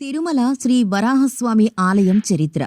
తిరుమల శ్రీ వరాహస్వామి ఆలయం చరిత్ర.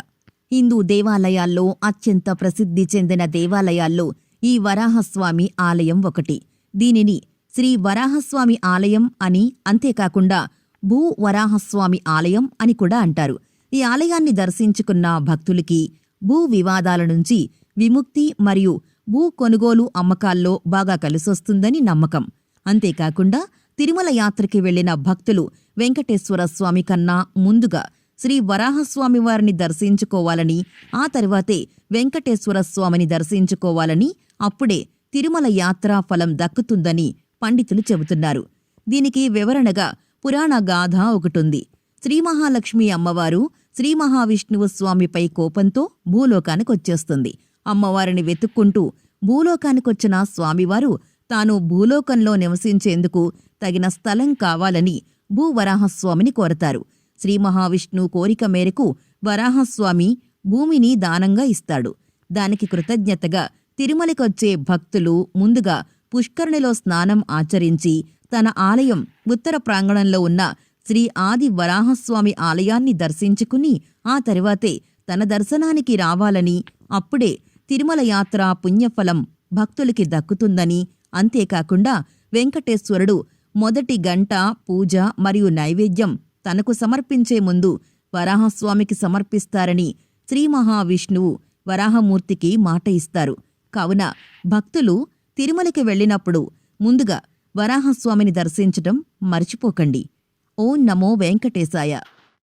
హిందూ దేవాలయాల్లో అత్యంత ప్రసిద్ధి చెందిన దేవాలయాల్లో ఈ వరాహస్వామి ఆలయం ఒకటి. దీనిని శ్రీ వరాహస్వామి ఆలయం అని, అంతేకాకుండా భూ వరాహస్వామి ఆలయం అని కూడా అంటారు. ఈ ఆలయాన్ని దర్శించుకున్న భక్తులకి భూ వివాదాల నుంచి విముక్తి మరియు భూ కొనుగోలు అమ్మకాల్లో బాగా కలిసొస్తుందని నమ్మకం. అంతేకాకుండా తిరుమల యాత్రకి వెళ్లిన భక్తులు వెంకటేశ్వర స్వామి కన్నా ముందుగా శ్రీ వరాహస్వామి వారిని దర్శించుకోవాలని, ఆ తర్వాతే వెంకటేశ్వర స్వామిని దర్శించుకోవాలని, అప్పుడే తిరుమల యాత్రా ఫలం దక్కుతుందని పండితులు చెబుతున్నారు. దీనికి వివరణగా పురాణ గాథ ఒకటుంది. శ్రీ మహాలక్ష్మి అమ్మవారు శ్రీ మహావిష్ణువు స్వామిపై కోపంతో భూలోకానికొచ్చేస్తుంది. అమ్మవారిని వెతుక్కుంటూ భూలోకానికొచ్చిన స్వామివారు తాను భూలోకంలో నివసించేందుకు తగిన స్థలం కావాలని భూవరాహస్వామిని కోరతారు. శ్రీ మహావిష్ణువు కోరిక మేరకు వరాహస్వామి భూమిని దానంగా ఇస్తాడు. దానికి కృతజ్ఞతగా తిరుమలకొచ్చే భక్తులు ముందుగా పుష్కరిణిలో స్నానం ఆచరించి తన ఆలయం ఉత్తర ప్రాంగణంలో ఉన్న శ్రీ ఆది వరాహస్వామి ఆలయాన్ని దర్శించుకుని ఆ తరువాతే తన దర్శనానికి రావాలని, అప్పుడే తిరుమల యాత్ర పుణ్యఫలం భక్తులకి దక్కుతుందని, అంతేకాకుండా వెంకటేశ్వరుడు మొదటి గంట పూజ మరియు నైవేద్యం తనకు సమర్పించే ముందు వరాహస్వామికి సమర్పిస్తారని శ్రీ మహావిష్ణువు వరాహమూర్తికి మాట ఇస్తారు. కావున భక్తులు తిరుమలకి వెళ్ళినప్పుడు ముందుగా వరాహస్వామిని దర్శించటం మర్చిపోకండి. ఓం నమో వెంకటేశాయ.